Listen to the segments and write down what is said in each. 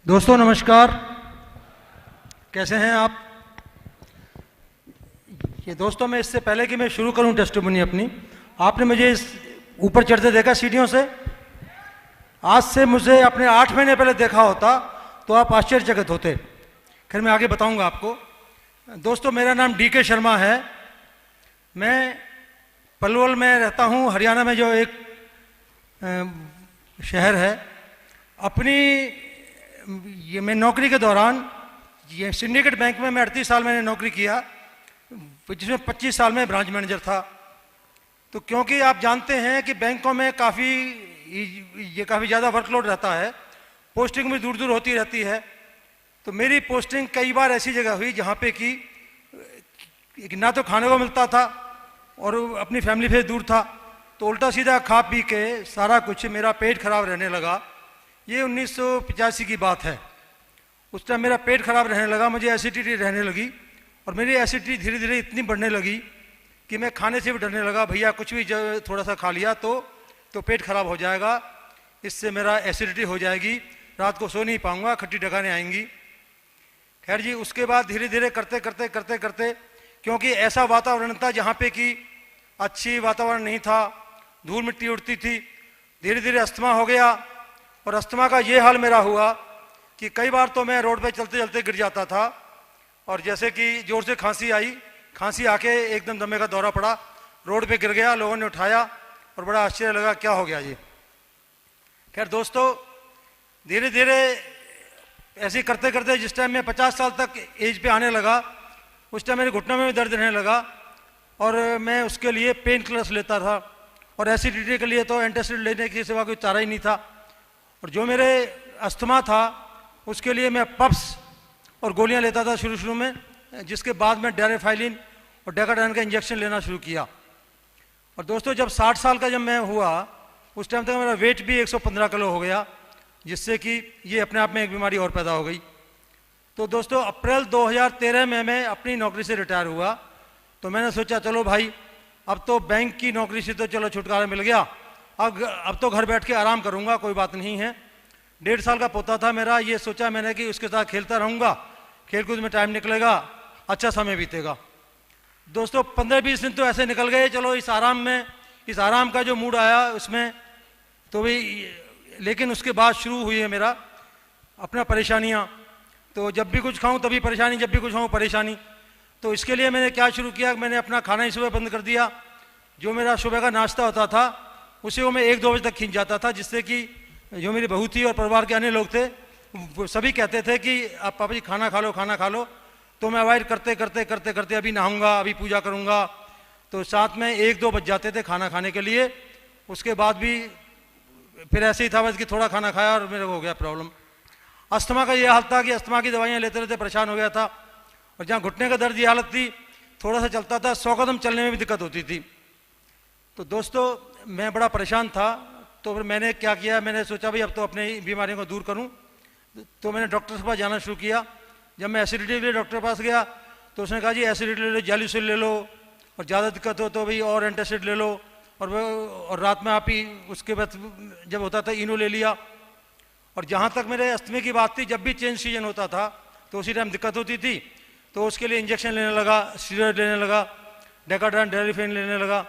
दोस्तों नमस्कार। कैसे हैं आप? ये दोस्तों, मैं इससे पहले कि मैं शुरू करूं टेस्टिमोनी अपनी, आपने मुझे इस ऊपर चढ़ते देखा सीढ़ियों से। आज से मुझे अपने 8 महीने पहले देखा होता तो आप आश्चर्यचकित होते। खैर, मैं आगे बताऊंगा आपको। दोस्तों, मेरा नाम DK शर्मा है। मैं पलवल में रहता हूं, हरियाणा में जो एक शहर है। अपनी मैं नौकरी के दौरान ये सिंडिकेट बैंक में मैं 38 साल मैंने नौकरी किया, जिसमें 25 साल में ब्रांच मैनेजर था। तो क्योंकि आप जानते हैं कि बैंकों में काफ़ी ज़्यादा वर्कलोड रहता है, पोस्टिंग भी दूर दूर होती रहती है। तो मेरी पोस्टिंग कई बार ऐसी जगह हुई जहाँ पे कि ना तो खाने को मिलता था और अपनी फैमिली से दूर था। तो उल्टा सीधा खा पी के सारा कुछ मेरा पेट खराब रहने लगा। ये 1985 की बात है। उस टाइम मेरा पेट खराब रहने लगा, मुझे एसिडिटी रहने लगी और मेरी एसिडिटी धीरे धीरे इतनी बढ़ने लगी कि मैं खाने से भी डरने लगा। भैया कुछ भी थोड़ा सा खा लिया तो पेट खराब हो जाएगा, इससे मेरा एसिडिटी हो जाएगी, रात को सो नहीं पाऊंगा, खट्टी डकाने आएंगी। खैर जी, उसके बाद धीरे धीरे करते करते करते करते, क्योंकि ऐसा वातावरण था जहाँ पे कि अच्छी वातावरण नहीं था, धूल मिट्टी उड़ती थी, धीरे धीरे अस्थमा हो गया। और अस्थमा का ये हाल मेरा हुआ कि कई बार तो मैं रोड पे चलते चलते गिर जाता था, और जैसे कि जोर से खांसी आके एकदम दमे का दौरा पड़ा, रोड पे गिर गया, लोगों ने उठाया और बड़ा आश्चर्य लगा क्या हो गया जी। खैर दोस्तों, धीरे धीरे ऐसे करते करते जिस टाइम मैं 50 साल तक एज पे आने लगा, उस टाइम मेरे घुटनों में भी दर्द रहने लगा और मैं उसके लिए पेन किलर्स लेता था, और एसिडिटी के लिए तो एंटासिड लेने के सिवा कोई चारा ही नहीं था। और जो मेरे अस्थमा था उसके लिए मैं पफ्स और गोलियां लेता था शुरू में, जिसके बाद में डेरेफाइलिन और डेकाडाइन का इंजेक्शन लेना शुरू किया। और दोस्तों, जब 60 साल का जब मैं हुआ, उस टाइम तक मेरा वेट भी 115 किलो हो गया, जिससे कि ये अपने आप में एक बीमारी और पैदा हो गई। तो दोस्तों, अप्रैल 2013 में मैं अपनी नौकरी से रिटायर हुआ। तो मैंने सोचा चलो भाई, अब तो बैंक की नौकरी से तो चलो छुटकारा मिल गया, अब तो घर बैठ के आराम करूंगा, कोई बात नहीं है। 1.5 साल का पोता था मेरा, ये सोचा मैंने कि उसके साथ खेलता रहूंगा, खेलकूद में टाइम निकलेगा, अच्छा समय बीतेगा। दोस्तों, 15-20 दिन तो ऐसे निकल गए। चलो इस आराम का जो मूड आया उसमें तो भी, लेकिन उसके बाद शुरू हुई है मेरा अपना परेशानियाँ। तो जब भी कुछ खाऊं तभी परेशानी, जब भी कुछ खाऊं परेशानी। तो इसके लिए मैंने क्या शुरू किया, मैंने अपना खाना ही सुबह बंद कर दिया। जो मेरा सुबह का नाश्ता होता था उसी को मैं 1-2 बजे तक खींच जाता था, जिससे कि जो मेरी बहू थी और परिवार के अन्य लोग थे वो सभी कहते थे कि आप पापा जी खाना खा लो। तो मैं अवॉइड करते करते करते करते अभी नहाऊंगा, अभी पूजा करूंगा, तो साथ में 1-2 बज जाते थे खाना खाने के लिए। उसके बाद भी फिर ऐसे ही था बस कि थोड़ा खाना खाया और मेरे को हो गया प्रॉब्लम। अस्थमा का ये हाल था कि अस्थमा की दवाइयाँ लेते रहते परेशान हो गया था। और जहाँ घुटने का दर्द ये हालत थी, थोड़ा सा चलता था 100 कदम चलने में भी दिक्कत होती थी। तो दोस्तों, मैं बड़ा परेशान था। तो फिर मैंने क्या किया, मैंने सोचा भाई अब तो अपनी बीमारियों को दूर करूं। तो मैंने डॉक्टर के पास जाना शुरू किया। जब मैं एसिडिटी के लिए डॉक्टर के पास गया तो उसने कहा जी एसिडिटी ले लो, जेलिसिल ले लो, और ज़्यादा दिक्कत हो तो भाई और एंटासिड ले लो, और रात में आप ही उसके बाद जब होता था इनो ले लिया। और जहाँ तक मेरे अस्थमे की बात थी, जब भी चेंज सीजन होता था तो उसी टाइम दिक्कत होती थी, तो उसके लिए इंजेक्शन लेने लगा, स्टीरॉयड लेने लगा, डेकाडाइन डेरिफेन लेने लगा।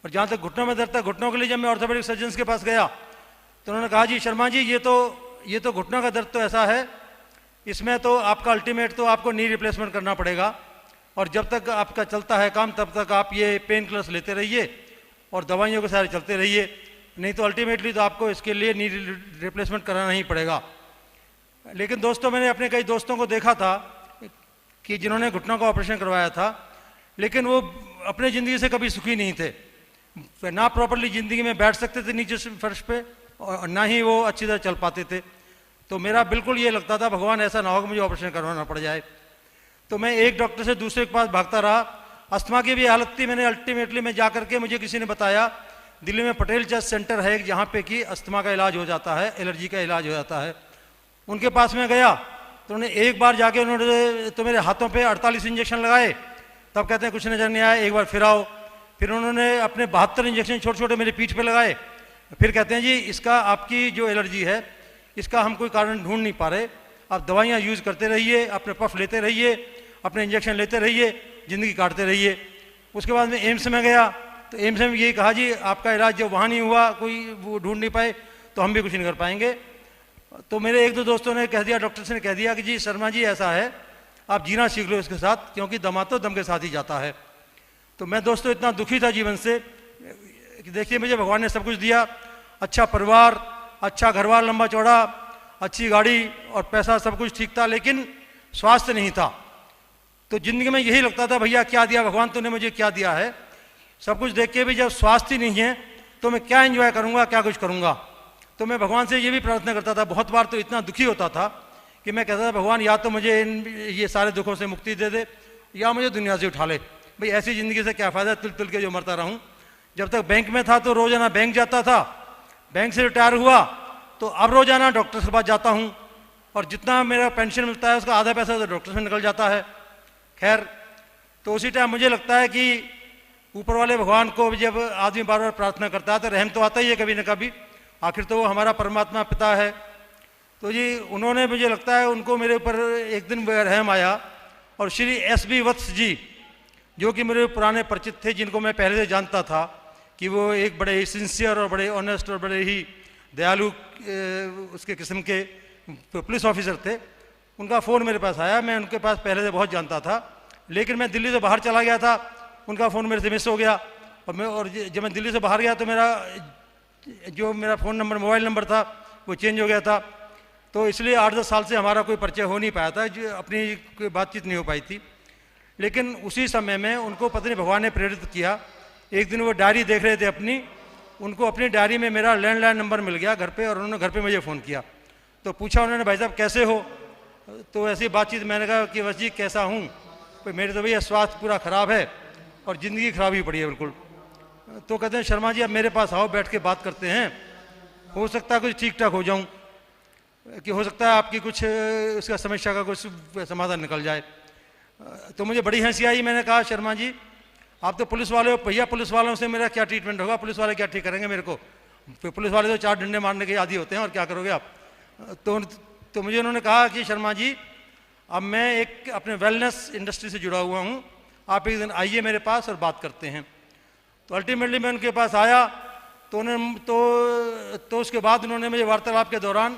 और जहाँ तक घुटनों में दर्द था, घुटनों के लिए जब मैं ऑर्थोपेडिक सर्जन्स के पास गया तो उन्होंने कहा जी शर्मा जी, ये तो घुटनों का दर्द तो ऐसा है, इसमें तो आपका अल्टीमेट तो आपको नी रिप्लेसमेंट करना पड़ेगा, और जब तक आपका चलता है काम तब तक आप ये पेन किलर्स लेते रहिए और दवाइयों के सारे चलते रहिए, नहीं तो अल्टीमेटली तो आपको इसके लिए नी रिप्लेसमेंट कराना ही पड़ेगा। लेकिन दोस्तों, मैंने अपने कई दोस्तों को देखा था कि जिन्होंने घुटनों का ऑपरेशन करवाया था, लेकिन वो अपने ज़िंदगी से कभी सुखी नहीं थे। ना प्रॉपरली ज़िंदगी में बैठ सकते थे नीचे से फर्श पे, और ना ही वो अच्छी तरह चल पाते थे। तो मेरा बिल्कुल ये लगता था भगवान ऐसा ना हो कि मुझे ऑपरेशन करवाना पड़ जाए। तो मैं एक डॉक्टर से दूसरे के पास भागता रहा। अस्थमा की भी हालत थी। मैंने अल्टीमेटली में जा करके, मुझे किसी ने बताया दिल्ली में पटेल चेस्ट सेंटर है जहाँ पे कि अस्थमा का इलाज हो जाता है, एलर्जी का इलाज हो जाता है। उनके पास में गया तो उन्होंने एक बार जाके उन्होंने तो मेरे हाथों पे 48 इंजेक्शन लगाए। तब कहते हैं कुछ नज़र नहीं आया, एक बार फिर आओ। फिर उन्होंने अपने 72 इंजेक्शन छोटे छोटे मेरी पीठ पे लगाए। फिर कहते हैं जी इसका आपकी जो एलर्जी है इसका हम कोई कारण ढूंढ नहीं पा रहे। आप दवाइयाँ यूज़ करते रहिए, अपने पफ लेते रहिए, अपने इंजेक्शन लेते रहिए, ज़िंदगी काटते रहिए। उसके बाद में एम्स में गया, तो एम्स में यही कहा जी आपका इलाज जब वहाँ नहीं हुआ, कोई वो ढूंढ नहीं पाए, तो हम भी कुछ नहीं कर पाएंगे। तो मेरे एक दो दोस्तों ने कह दिया, डॉक्टर ने कह दिया कि जी शर्मा जी ऐसा है, आप जीना सीख लो इसके साथ, क्योंकि दमा तो दम के साथ ही जाता है। तो मैं दोस्तों इतना दुखी था जीवन से कि देखिए मुझे भगवान ने सब कुछ दिया, अच्छा परिवार, अच्छा घरबार लंबा चौड़ा, अच्छी गाड़ी और पैसा, सब कुछ ठीक था, लेकिन स्वास्थ्य नहीं था। तो ज़िंदगी में यही लगता था भैया क्या दिया भगवान, तूने मुझे क्या दिया है। सब कुछ देख के भी जब स्वास्थ्य नहीं है तो मैं क्या एंजॉय करूँगा, क्या कुछ करूँगा। तो मैं भगवान से ये भी प्रार्थना करता था, बहुत बार तो इतना दुखी होता था कि मैं कहता था भगवान या तो मुझे ये सारे दुखों से मुक्ति दे दे, या मुझे दुनिया से उठा ले। भाई ऐसी ज़िंदगी से क्या फ़ायदा, तुल तुल के जो मरता रहूँ। जब तक बैंक में था तो रोज़ाना बैंक जाता था, बैंक से रिटायर हुआ तो अब रोज़ाना डॉक्टर के पास जाता हूँ, और जितना मेरा पेंशन मिलता है उसका आधा पैसा तो डॉक्टर से निकल जाता है। खैर, तो उसी टाइम मुझे लगता है कि ऊपर वाले भगवान को जब आदमी बार बार प्रार्थना करता है तो रहम तो आता ही है कभी न कभी, आखिर तो वो हमारा परमात्मा पिता है। तो जी उन्होंने, मुझे लगता है उनको मेरे ऊपर एक दिन रहम आया, और श्री SB वत्स जी जो कि मेरे पुराने परिचित थे, जिनको मैं पहले से जानता था कि वो एक बड़े ही सिंसियर और बड़े ऑनेस्ट और बड़े ही दयालु उसके किस्म के पुलिस ऑफिसर थे। उनका फ़ोन मेरे पास आया, मैं उनके पास पहले से बहुत जानता था, लेकिन मैं दिल्ली से बाहर चला गया था, उनका फ़ोन मेरे से मिस हो गया। और जब मैं दिल्ली से बाहर गया तो मेरा फ़ोन नंबर, मोबाइल नंबर था वो चेंज हो गया था। तो इसलिए 8-10 साल से हमारा कोई परिचय हो नहीं पाया था, जो अपनी कोई बातचीत नहीं हो पाई थी। लेकिन उसी समय में उनको पता नहीं भगवान ने प्रेरित किया, एक दिन वो डायरी देख रहे थे अपनी, उनको अपनी डायरी में मेरा लैंडलाइन नंबर मिल गया घर पे, और उन्होंने घर पे मुझे फ़ोन किया। तो पूछा उन्होंने, भाई साहब कैसे हो। तो ऐसी बातचीत, मैंने कहा कि बस जी कैसा हूँ, भाई मेरे तो भैया स्वास्थ्य पूरा ख़राब है और ज़िंदगी ख़राब ही पड़ी है बिल्कुल। तो कहते हैं शर्मा जी अब मेरे पास आओ, बैठ के बात करते हैं, हो सकता है कुछ ठीक ठाक हो जाऊँ, कि हो सकता है आपकी कुछ उसका समस्या का कुछ समाधान निकल जाए। तो मुझे बड़ी हंसी आई। मैंने कहा शर्मा जी आप तो पुलिस वाले हो, भैया पुलिस वालों से मेरा क्या ट्रीटमेंट होगा, पुलिस वाले क्या ठीक करेंगे मेरे को, पुलिस वाले तो 4 डंडे मारने के आदी होते हैं, और क्या करोगे आप। तो मुझे उन्होंने कहा कि शर्मा जी अब मैं एक अपने वेलनेस इंडस्ट्री से जुड़ा हुआ हूँ, आप एक दिन आइए मेरे पास और बात करते हैं। तो अल्टीमेटली मैं उनके पास आया, तो उसके बाद उन्होंने मुझे वार्तालाप के दौरान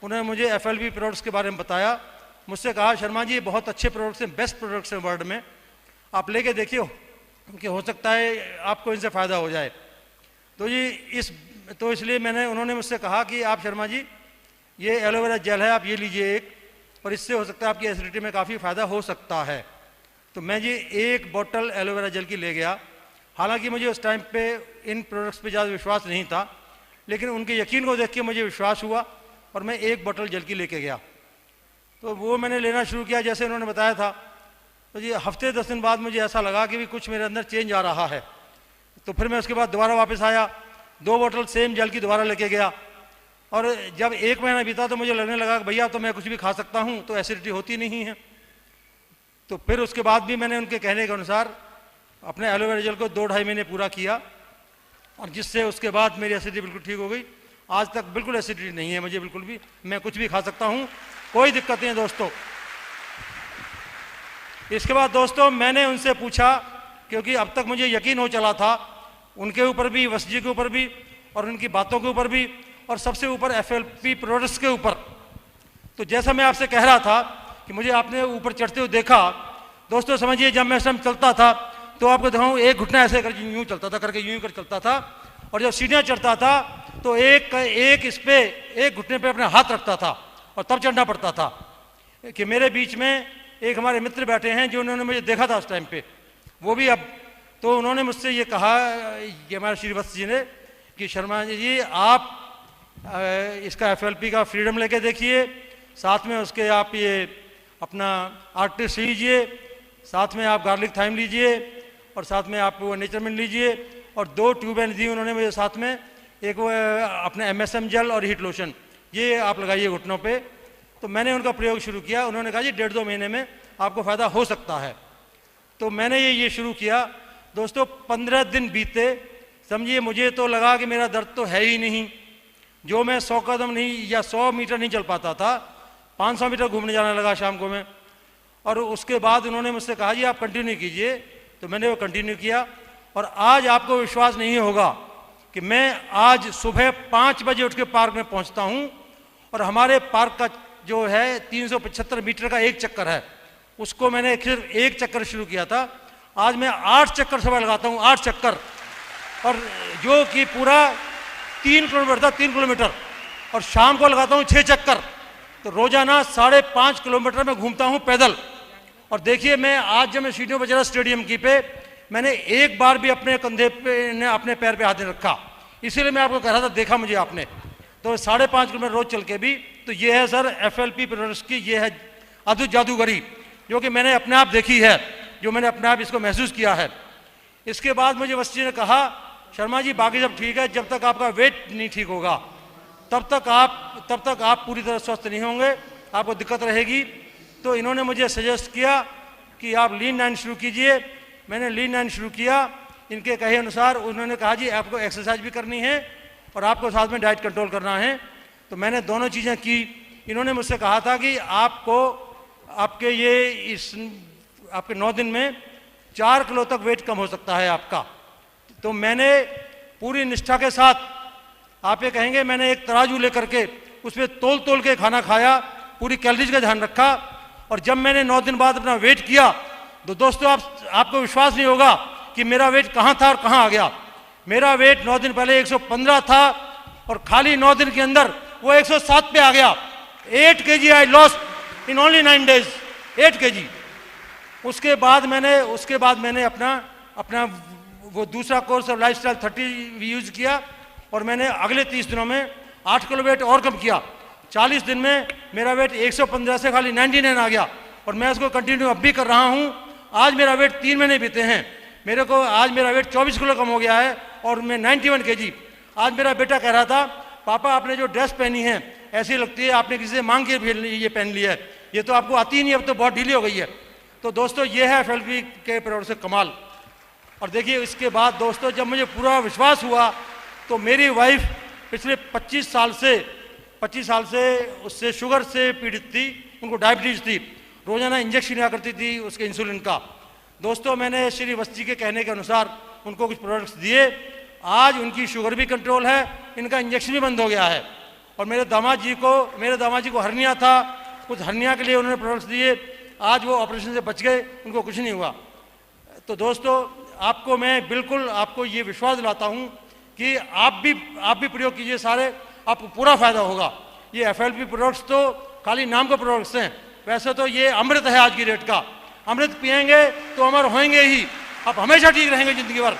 उन्होंने मुझे FLB प्रोडक्ट्स के बारे में बताया। मुझसे कहा शर्मा जी बहुत अच्छे प्रोडक्ट्स हैं, बेस्ट प्रोडक्ट्स हैं वर्ल्ड में, आप लेके देखिए कि हो सकता है आपको इनसे फ़ायदा हो जाए। तो जी तो इसलिए उन्होंने मुझसे कहा कि आप शर्मा जी ये एलोवेरा जेल है, आप ये लीजिए एक, और इससे हो सकता है आपकी एसिडिटी में काफ़ी फ़ायदा हो सकता है। तो मैं जी 1 बॉटल एलोवेरा जेल की ले गया। हालांकि मुझे उस टाइम पे इन प्रोडक्ट्स पे ज़्यादा विश्वास नहीं था, लेकिन उनके यकीन को देख के मुझे विश्वास हुआ और मैं 1 बॉटल जेल की लेके गया। तो वो मैंने लेना शुरू किया जैसे उन्होंने बताया था। तो जी हफ्ते 10 दिन बाद मुझे ऐसा लगा कि भी कुछ मेरे अंदर चेंज आ रहा है। तो फिर मैं उसके बाद दोबारा वापस आया, 2 बॉटल सेम जेल की दोबारा लेके गया, और जब 1 महीना बीता तो मुझे लगने लगा कि भैया तो मैं कुछ भी खा सकता हूँ, तो एसिडिटी होती नहीं है। तो फिर उसके बाद भी मैंने उनके कहने के अनुसार अपने एलोवेरा जेल को 2-2.5 महीने पूरा किया, और जिससे उसके बाद मेरी एसिडिटी बिल्कुल ठीक हो गई। आज तक बिल्कुल एसिडिटी नहीं है मुझे, बिल्कुल भी, मैं कुछ भी खा सकता हूँ, कोई दिक्कत नहीं है दोस्तों। इसके बाद दोस्तों मैंने उनसे पूछा, क्योंकि अब तक मुझे यकीन हो चला था उनके ऊपर भी, वत्स जी के ऊपर भी, और उनकी बातों के ऊपर भी, और सबसे ऊपर FLB प्रोडक्ट्स के ऊपर। तो जैसा मैं आपसे कह रहा था कि मुझे आपने ऊपर चढ़ते हुए देखा, दोस्तों समझिए जब मैं इस टाइम चलता था तो आपको दिखाऊं, एक घुटना ऐसे करके यूँ चलता था, करके यूँ कर चलता था, और जब सीढ़ियाँ चढ़ता था तो एक घुटने पे अपना हाथ रखता था और तब चढ़ना पड़ता था। कि मेरे बीच में एक हमारे मित्र बैठे हैं जो उन्होंने मुझे देखा था उस टाइम पे, वो भी अब, तो उन्होंने मुझसे ये कहा, ये हमारे श्री वत्स जी ने, कि शर्मा जी आप इसका FLB का फ्रीडम लेके देखिए, साथ में उसके आप ये अपना आर्टिस्ट लीजिए, साथ में आप गार्लिक थाइम लीजिए, और साथ में आप वो नेचरमेंट लीजिए, और 2 ट्यूबें दी उन्होंने मुझे साथ में, एक वो अपना MSM जेल और हीट लोशन, ये आप लगाइए घुटनों पे। तो मैंने उनका प्रयोग शुरू किया। उन्होंने कहा जी 1.5-2 महीने में आपको फ़ायदा हो सकता है। तो मैंने ये शुरू किया। दोस्तों 15 दिन बीते, समझिए मुझे तो लगा कि मेरा दर्द तो है ही नहीं, जो मैं 100 कदम नहीं या 100 मीटर नहीं चल पाता था, 500 मीटर घूमने जाने लगा शाम को मैं। और उसके बाद उन्होंने मुझसे कहा जी आप कंटिन्यू कीजिए, तो मैंने वो कंटिन्यू किया। और आज आपको विश्वास नहीं होगा कि मैं आज सुबह 5 बजे उठ के पार्क में पहुंचता हूं, और हमारे पार्क का जो है 375 मीटर का एक चक्कर है, उसको मैंने सिर्फ एक चक्कर शुरू किया था, आज मैं 8 चक्कर सुबह लगाता हूं, 8 चक्कर, और जो कि पूरा 3 किलोमीटर था, 3 किलोमीटर, और शाम को लगाता हूं 6 चक्कर। तो रोजाना 5.5 किलोमीटर में घूमता हूं पैदल। और देखिए मैं आज जब मैं सीढ़ियों पर चढ़ा स्टेडियम की पे, मैंने एक बार भी अपने कंधे पे ने अपने पैर पे हाथ नहीं रखा, इसीलिए मैं आपको कह रहा था, देखा मुझे आपने। तो 5.5 किलोमीटर रोज चल के भी, तो ये है सर FLP प्रोडक्ट्स की ये है अद्भुत जादूगरी, जो कि मैंने अपने आप देखी है, जो मैंने अपने आप इसको महसूस किया है। इसके बाद मुझे वस्ती ने कहा, शर्मा जी बाकी सब ठीक है, जब तक आपका वेट नहीं ठीक होगा तब तक आप पूरी तरह स्वस्थ नहीं होंगे, आपको दिक्कत रहेगी। तो इन्होंने मुझे सजेस्ट किया कि आप लीन डाइट शुरू कीजिए। मैंने लीन डाइट शुरू किया, इनके कहे अनुसार। उन्होंने कहा जी आपको एक्सरसाइज भी करनी है और आपको साथ में डाइट कंट्रोल करना है। तो मैंने दोनों चीज़ें की। इन्होंने मुझसे कहा था कि आपको आपके 9 दिन में 4 किलो तक वेट कम हो सकता है आपका। तो मैंने पूरी निष्ठा के साथ, आप ये कहेंगे, मैंने एक तराजू लेकर के उसमें तोल के खाना खाया, पूरी कैलोरीज का ध्यान रखा। और जब मैंने 9 दिन बाद अपना वेट किया, तो दोस्तों आपको विश्वास नहीं होगा कि मेरा वेट कहाँ था और कहाँ आ गया। मेरा वेट 9 दिन पहले 115 था और खाली 9 दिन के अंदर वो 107 पे आ गया। 8 kg I lost in only 9 days, 8 kg। उसके बाद मैंने अपना वो दूसरा कोर्स ऑफ लाइफस्टाइल 30 यूज किया, और मैंने अगले 30 दिनों में 8 किलो वेट और कम किया। 40 दिन में मेरा वेट 115 से खाली 99 आ गया, और मैं उसको कंटिन्यू अब भी कर रहा हूँ। आज मेरा वेट 3 महीने बीते हैं, आज मेरा वेट 24 किलो कम हो गया है, और मैं 91 kg। आज मेरा बेटा कह रहा था, पापा आपने जो ड्रेस पहनी है ऐसी लगती है आपने किसी से मांग के ये पहन लिया है, ये तो आपको आती ही नहीं, अब तो बहुत ढीली हो गई है। तो दोस्तों ये है FLP के प्रोडक्ट से कमाल। और देखिए इसके बाद दोस्तों जब मुझे पूरा विश्वास हुआ, तो मेरी वाइफ पिछले 25 साल से उससे शुगर से पीड़ित थी, उनको डायबिटीज थी, रोजाना इंजेक्शन लिया करती थी उसके इंसुलिन का। दोस्तों मैंने श्री वस्ती के कहने के अनुसार उनको कुछ प्रोडक्ट्स दिए, आज उनकी शुगर भी कंट्रोल है, इनका इंजेक्शन भी बंद हो गया है। और मेरे दामाद जी को हर्निया था, कुछ हर्निया के लिए उन्होंने प्रोडक्ट्स दिए, आज वो ऑपरेशन से बच गए, उनको कुछ नहीं हुआ। तो दोस्तों मैं बिल्कुल आपको ये विश्वास दिलाता हूँ कि आप भी प्रयोग कीजिए सारे, आपको पूरा फायदा होगा। ये FLP प्रोडक्ट्स तो खाली नाम के प्रोडक्ट्स हैं, वैसे तो ये अमृत है आज की डेट का। अमृत पिएंगे तो अमर होएंगे ही, आप हमेशा ठीक रहेंगे जिंदगी भर।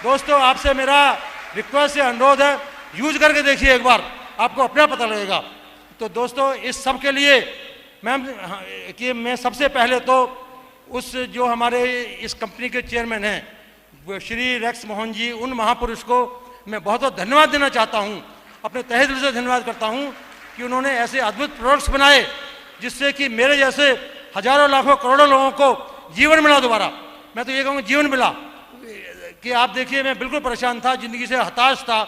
दोस्तों आपसे मेरा रिक्वेस्ट से अनुरोध है, यूज करके देखिए एक बार, आपको अपना पता लगेगा। तो दोस्तों इस सब के लिए मैं सबसे पहले तो जो हमारे इस कंपनी के चेयरमैन हैं श्री रेक्स मोहन जी, उन महापुरुष को मैं बहुत बहुत धन्यवाद देना चाहता हूं, अपने तहे दिल से धन्यवाद करता हूं कि उन्होंने ऐसे अद्भुत प्रोडक्ट्स बनाए जिससे कि मेरे जैसे हजारों लाखों करोड़ों लोगों को जीवन मिला। दोबारा मैं तो ये कहूँगा जीवन मिला, कि आप देखिए मैं बिल्कुल परेशान था, जिंदगी से हताश था,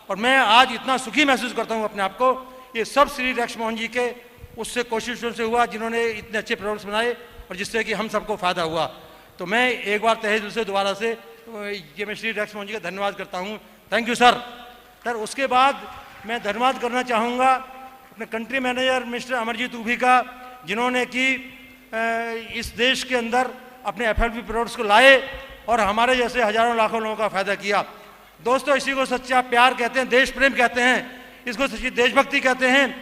और मैं आज इतना सुखी महसूस करता हूँ अपने आप को। ये सब श्री रेक्स मोहन जी के उससे कोशिशों से हुआ, जिन्होंने इतने अच्छे प्रोडक्ट्स बनाए और जिससे कि हम सबको फायदा हुआ। तो मैं एक बार तहे दिल से दोबारा से ये मैं श्री रेक्स मोहन जी का धन्यवाद करता हूँ। Thank you sir. उसके बाद मैं धन्यवाद करना चाहूँगा अपने कंट्री मैनेजर मिस्टर अमरजीत उभी का, जिन्होंने कि इस देश के अंदर अपने FLP प्रोडक्ट्स को लाए और हमारे जैसे हजारों लाखों लोगों का फायदा किया। दोस्तों इसी को सच्चा प्यार कहते हैं, देश प्रेम कहते हैं, इसको सच्ची देशभक्ति कहते हैं,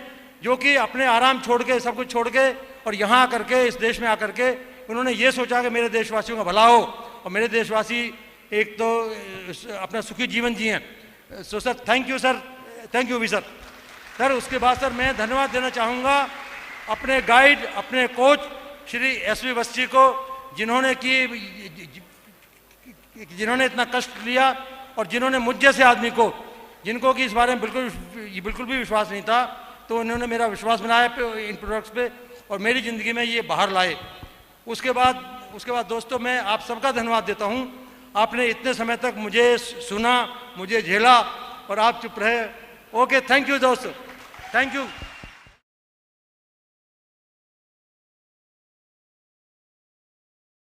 जो कि अपने आराम छोड़ के, सब कुछ छोड़ के और यहाँ आकर के, इस देश में आकर के उन्होंने ये सोचा कि मेरे देशवासियों का भला हो और मेरे देशवासी एक तो अपना सुखी जीवन जिएं। So sir thank you sir, thank you भी सर। उसके बाद सर मैं धन्यवाद देना चाहूँगा अपने गाइड, अपने कोच श्री SV वस्ती को, जिन्होंने इतना कष्ट लिया और जिन्होंने मुझ जैसे आदमी को, जिनको कि इस बारे में बिल्कुल भी विश्वास नहीं था, तो उन्होंने मेरा विश्वास बनाया इन प्रोडक्ट्स पे और मेरी ज़िंदगी में ये बाहर लाए। उसके बाद दोस्तों मैं आप सबका धन्यवाद देता हूँ, आपने इतने समय तक मुझे सुना, मुझे झेला और आप चुप रहे ओके, थैंक यू दोस्तों, थैंक यू।